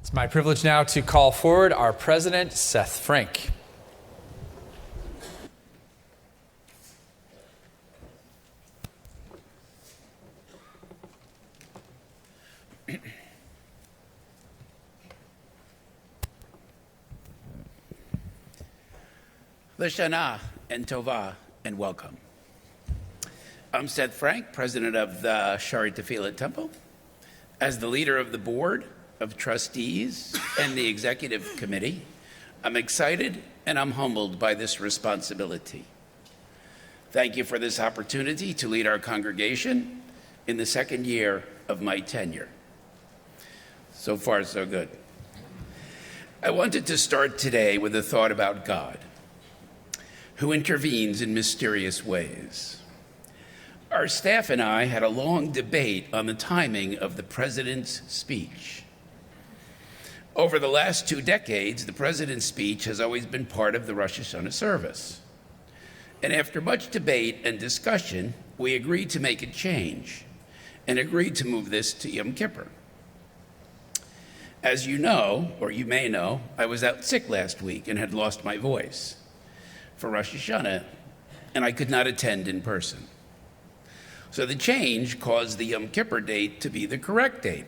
It's my privilege now to call forward our president, Seth Frank. Lishana and Tova, and welcome. I'm Seth Frank, president of the Shaaray Tefila Temple. As the leader of the board of trustees and the executive committee, I'm excited and I'm humbled by this responsibility. Thank you for this opportunity to lead our congregation in the second year of my tenure. So far, so good. I wanted to start today with a thought about God, who intervenes in mysterious ways. Our staff and I had a long debate on the timing of the president's speech. Over the last 2 decades, the president's speech has always been part of the Rosh Hashanah service. And after much debate and discussion, we agreed to make a change and agreed to move this to Yom Kippur. As you know, or you may know, I was out sick last week and had lost my voice for Rosh Hashanah, and I could not attend in person. So the change caused the Yom Kippur date to be the correct date.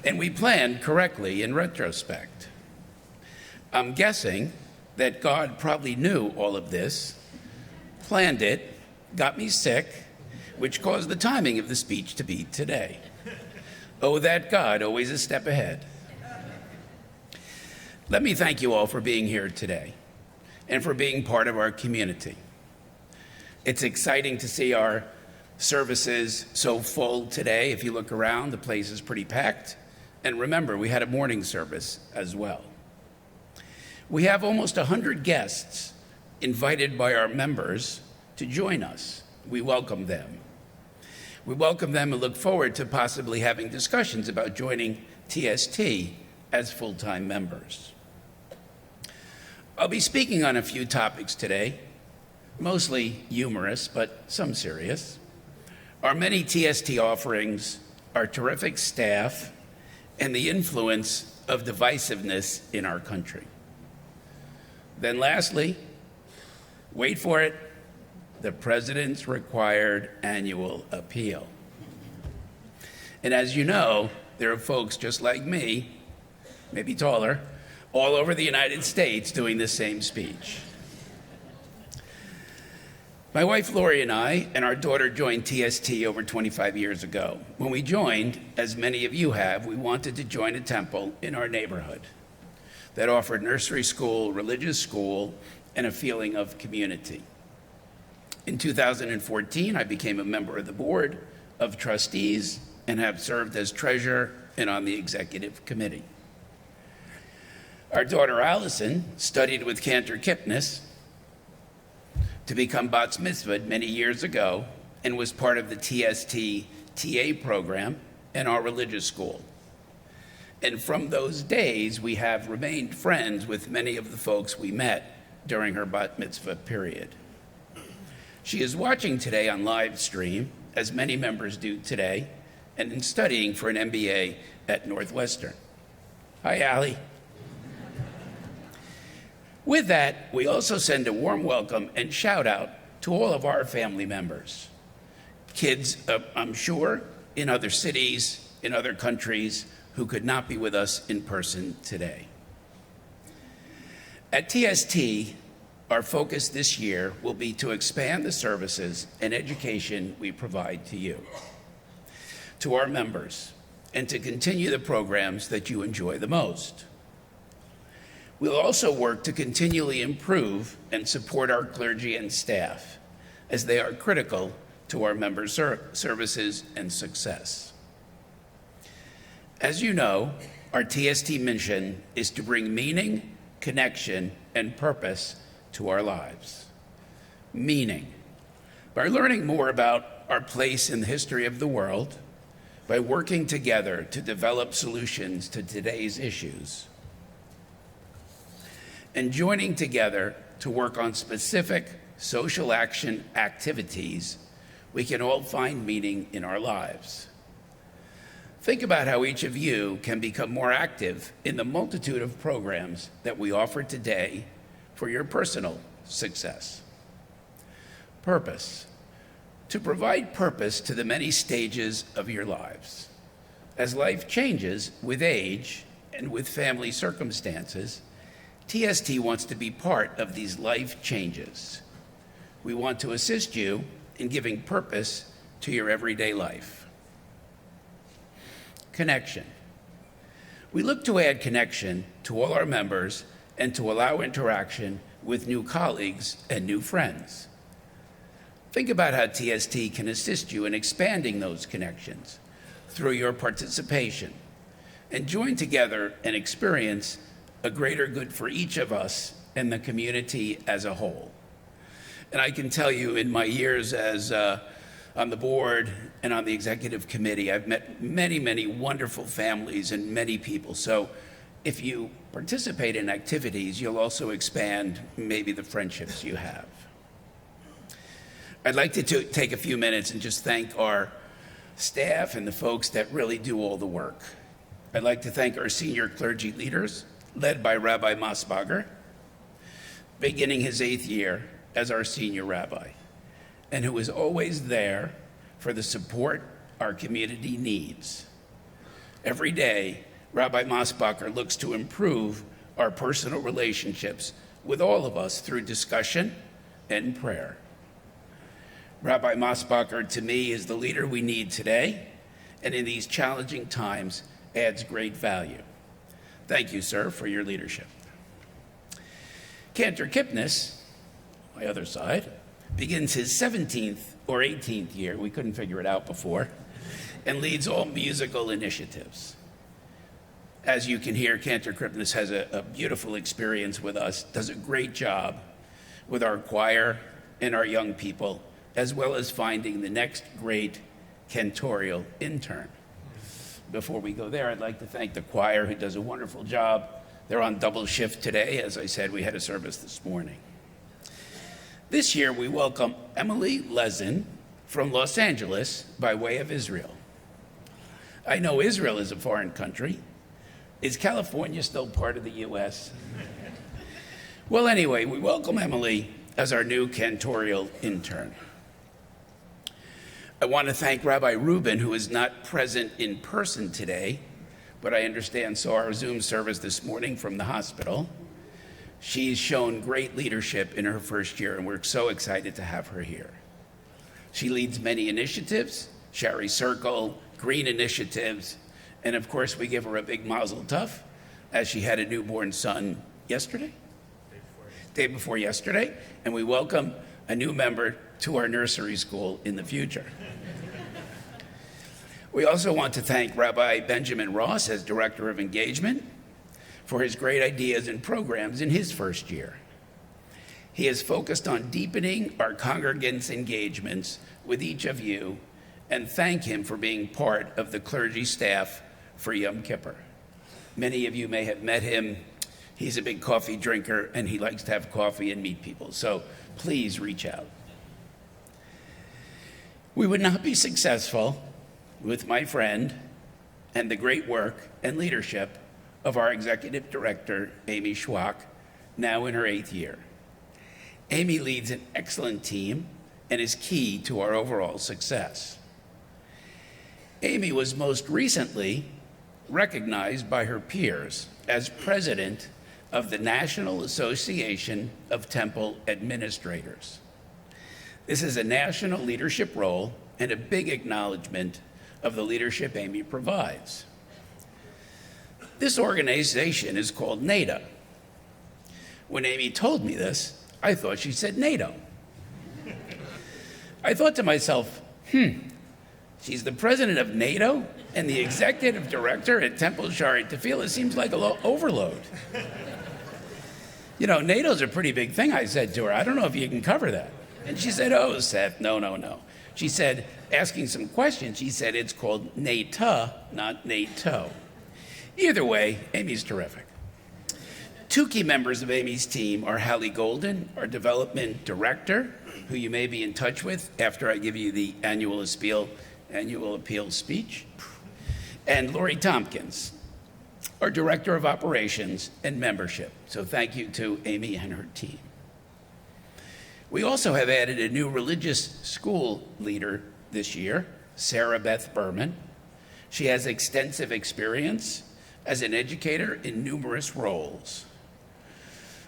And we planned correctly in retrospect. I'm guessing that God probably knew all of this, planned it, got me sick, which caused the timing of the speech to be today. Oh, that God, always a step ahead. Let me thank you all for being here today and for being part of our community. It's exciting to see our services so full today. If you look around, the place is pretty packed. And remember, we had a morning service as well. We have almost 100 guests invited by our members to join us. We welcome them. We welcome them and look forward to possibly having discussions about joining TST as full-time members. I'll be speaking on a few topics today, mostly humorous, but some serious. Our many TST offerings, our terrific staff, and the influence of divisiveness in our country. Then lastly, wait for it, the president's required annual appeal. And as you know, there are folks just like me, maybe taller, all over the United States doing the same speech. My wife Lori and I and our daughter joined TST over 25 years ago. When we joined, as many of you have, we wanted to join a temple in our neighborhood that offered nursery school, religious school, and a feeling of community. In 2014, I became a member of the board of trustees and have served as treasurer and on the executive committee. Our daughter Allison studied with Cantor Kipnis to become bat mitzvahed many years ago and was part of the TST TA program and our religious school. And from those days, we have remained friends with many of the folks we met during her bat mitzvah period. She is watching today on live stream, as many members do today, and in studying for an MBA at Northwestern. Hi, Allie. With that, we also send a warm welcome and shout out to all of our family members. Kids, I'm sure, in other cities, in other countries, who could not be with us in person today. At TST, our focus this year will be to expand the services and education we provide to you, to our members, and to continue the programs that you enjoy the most. We'll also work to continually improve and support our clergy and staff, as they are critical to our members' services and success. As you know, our TST mission is to bring meaning, connection, and purpose to our lives. Meaning, by learning more about our place in the history of the world, by working together to develop solutions to today's issues, and joining together to work on specific social action activities, we can all find meaning in our lives. Think about how each of you can become more active in the multitude of programs that we offer today for your personal success. Purpose. To provide purpose to the many stages of your lives. As life changes with age and with family circumstances, TST wants to be part of these life changes. We want to assist you in giving purpose to your everyday life. Connection. We look to add connection to all our members and to allow interaction with new colleagues and new friends. Think about how TST can assist you in expanding those connections through your participation, and join together and experience a greater good for each of us and the community as a whole. And I can tell you, in my years as on the board and on the executive committee, I've met many, many wonderful families and many people. So if you participate in activities, you'll also expand maybe the friendships you have. I'd like to take a few minutes and just thank our staff and the folks that really do all the work. I'd like to thank our senior clergy leaders, led by Rabbi Mosbacher, beginning his 8th year as our senior rabbi, and who is always there for the support our community needs. Every day, Rabbi Mosbacher looks to improve our personal relationships with all of us through discussion and prayer. Rabbi Mosbacher, to me, is the leader we need today, and in these challenging times, adds great value. Thank you, sir, for your leadership. Cantor Kipnis, my other side, begins his 17th or 18th year, we couldn't figure it out before, and leads all musical initiatives. As you can hear, Cantor Kipnis has a beautiful experience with us, does a great job with our choir and our young people, as well as finding the next great cantorial intern. Before we go there, I'd like to thank the choir, who does a wonderful job. They're on double shift today. As I said, we had a service this morning. This year, we welcome Emily Lesin from Los Angeles by way of Israel. I know Israel is a foreign country. Is California still part of the U.S.? Well, anyway, we welcome Emily as our new cantorial intern. I want to thank Rabbi Rubin, who is not present in person today, but I understand saw our Zoom service this morning from the hospital. She's shown great leadership in her first year, and we're so excited to have her here. She leads many initiatives, Shaaray Circle, Green Initiatives, and of course we give her a big mazel tov, as she had a newborn son yesterday? Day before yesterday, and we welcome a new member to our nursery school in the future. We also want to thank Rabbi Benjamin Ross as Director of Engagement for his great ideas and programs in his first year. He is focused on deepening our congregants' engagements with each of you, and thank him for being part of the clergy staff for Yom Kippur. Many of you may have met him. He's a big coffee drinker, and he likes to have coffee and meet people, so please reach out. We would not be successful with my friend and the great work and leadership of our executive director, Amy Schwach, now in her 8th year. Amy leads an excellent team and is key to our overall success. Amy was most recently recognized by her peers as president of the National Association of Temple Administrators. This is a national leadership role and a big acknowledgement of the leadership Amy provides. This organization is called NATO. When Amy told me this, I thought she said NATO. I thought to myself, she's the president of NATO and the executive director at Temple Shaaray Tefila. Seems like a overload. You know, NATO's a pretty big thing, I said to her. I don't know if you can cover that. And she said, oh, Seth, no. She said, asking some questions, she said it's called NATO, not NATO. Either way, Amy's terrific. Two key members of Amy's team are Hallie Golden, our development director, who you may be in touch with after I give you the annual appeal speech, and Lori Tompkins, our Director of Operations and Membership. So thank you to Amy and her team. We also have added a new religious school leader this year, Sarah Beth Berman. She has extensive experience as an educator in numerous roles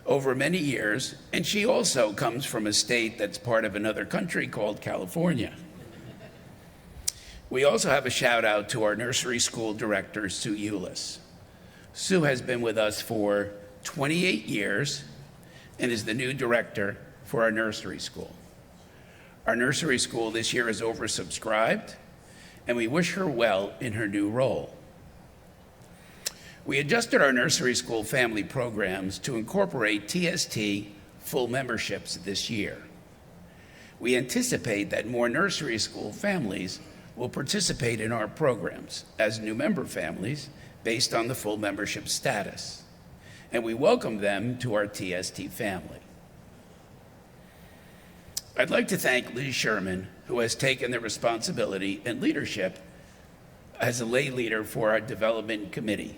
over many years, and she also comes from a state that's part of another country called California. We also have a shout out to our nursery school director, Sue Eulis. Sue has been with us for 28 years and is the new director for our nursery school. Our nursery school this year is oversubscribed, and we wish her well in her new role. We adjusted our nursery school family programs to incorporate TST full memberships this year. We anticipate that more nursery school families will participate in our programs as new member families based on the full membership status, and we welcome them to our TST family. I'd like to thank Liz Sherman, who has taken the responsibility and leadership as a lay leader for our development committee.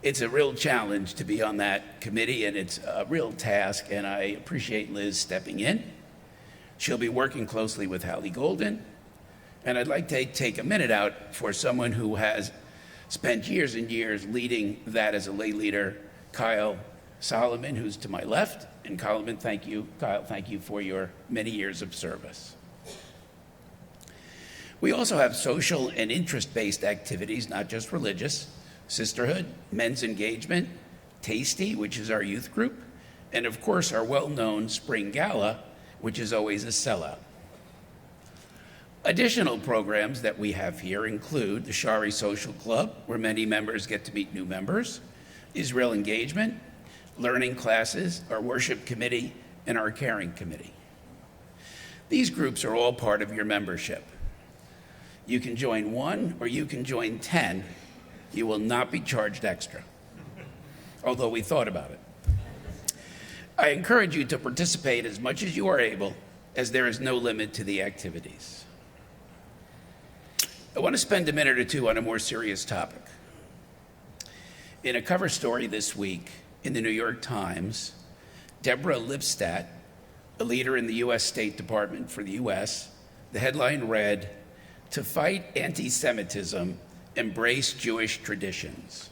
It's a real challenge to be on that committee, and it's a real task, and I appreciate Liz stepping in. She'll be working closely with Hallie Golden, and I'd like to take a minute out for someone who has spent years and years leading that as a lay leader, Kyle Solomon, who's to my left. And Kyle, thank you for your many years of service. We also have social and interest-based activities, not just religious, sisterhood, men's engagement, Tasty, which is our youth group, and of course our well-known Spring Gala, which is always a sellout. Additional programs that we have here include the Shaaray Social Club, where many members get to meet new members, Israel Engagement, learning classes, our worship committee, and our caring committee. These groups are all part of your membership. You can join one or you can join 10. You will not be charged extra, although we thought about it. I encourage you to participate as much as you are able, as there is no limit to the activities. I want to spend a minute or two on a more serious topic. In a cover story this week in the New York Times, Deborah Lipstadt, a leader in the U.S. State Department for the U.S., the headline read, "To fight anti-Semitism, embrace Jewish traditions."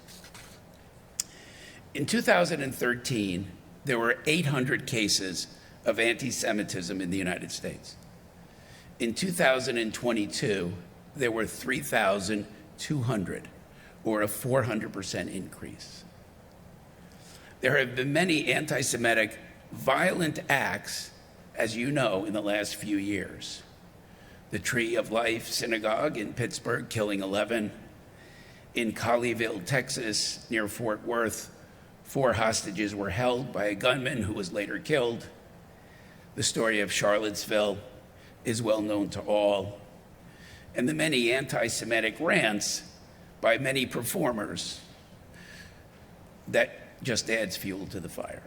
In 2013, there were 800 cases of anti-Semitism in the United States. In 2022, there were 3,200, or a 400% increase. There have been many anti-Semitic violent acts, as you know, in the last few years. The Tree of Life Synagogue in Pittsburgh, killing 11. In Colleyville, Texas, near Fort Worth, 4 hostages were held by a gunman who was later killed. The story of Charlottesville is well known to all. And the many anti-Semitic rants by many performers that just adds fuel to the fire.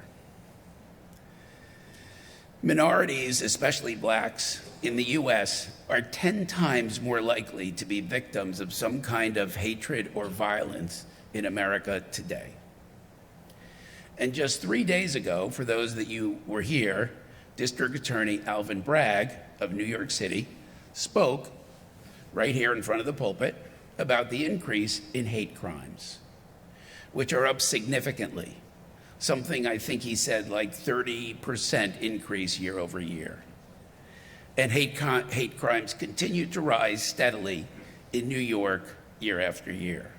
Minorities, especially blacks, in the U.S. are 10 times more likely to be victims of some kind of hatred or violence in America today. And just 3 days ago, for those that you were here, District Attorney Alvin Bragg of New York City spoke right here in front of the pulpit about the increase in hate crimes, which are up significantly. Something I think he said like 30% increase year over year. And hate crimes continue to rise steadily in New York year after year.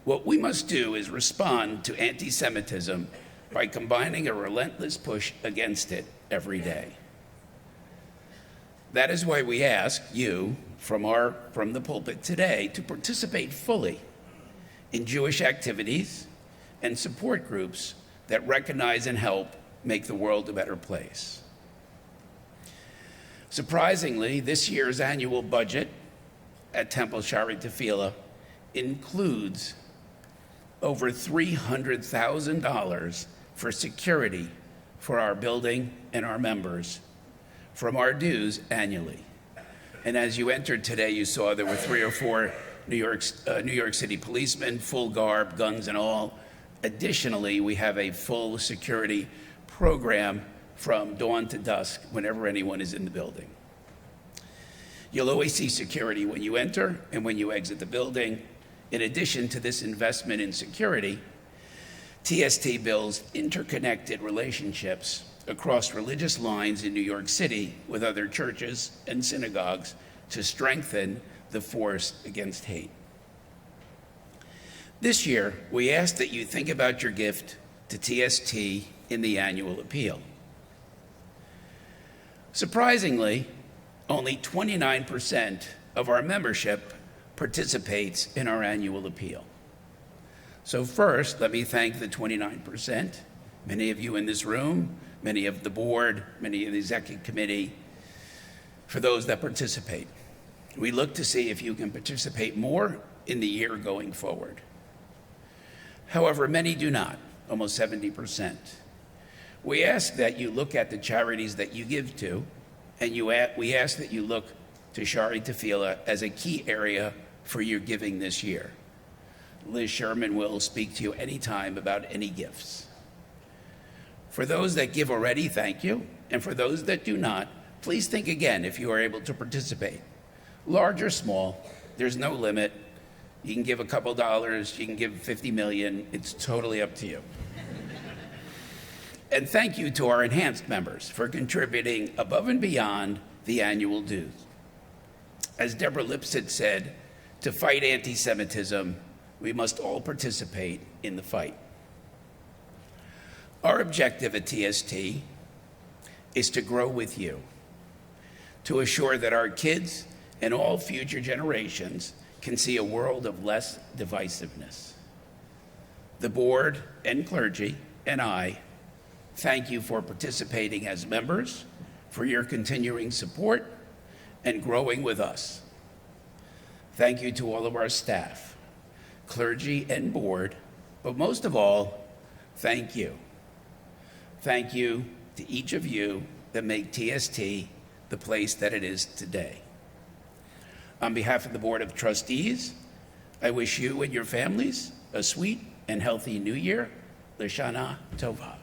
What we must do is respond to anti-Semitism by combining a relentless push against it every day. That is why we ask you from the pulpit today to participate fully in Jewish activities and support groups that recognize and help make the world a better place. Surprisingly, this year's annual budget at Temple Shaaray Tefila includes over $300,000 for security for our building and our members from our dues annually. And as you entered today, you saw there were 3 or 4 New York City policemen, full garb, guns and all. Additionally, we have a full security program from dawn to dusk whenever anyone is in the building. You'll always see security when you enter and when you exit the building. In addition to this investment in security, TST builds interconnected relationships across religious lines in New York City with other churches and synagogues to strengthen the force against hate. This year, we ask that you think about your gift to TST in the annual appeal. Surprisingly, only 29% of our membership participates in our annual appeal. So first, let me thank the 29%, many of you in this room, many of the board, many of the executive committee, for those that participate. We look to see if you can participate more in the year going forward. However, many do not, almost 70%. We ask that you look at the charities that you give to, and we ask that you look to Shaaray Tefila as a key area for your giving this year. Liz Sherman will speak to you anytime about any gifts. For those that give already, thank you. And for those that do not, please think again if you are able to participate. Large or small, there's no limit. You can give a couple dollars, you can give 50 million, it's totally up to you. And thank you to our enhanced members for contributing above and beyond the annual dues. As Deborah Lipset said, to fight anti-Semitism, we must all participate in the fight. Our objective at TST is to grow with you, to assure that our kids and all future generations can see a world of less divisiveness. The board and clergy and I thank you for participating as members, for your continuing support, and growing with us. Thank you to all of our staff, clergy and board, but most of all, thank you. Thank you to each of you that make TST the place that it is today. On behalf of the Board of Trustees, I wish you and your families a sweet and healthy New Year. L'Shana Tova.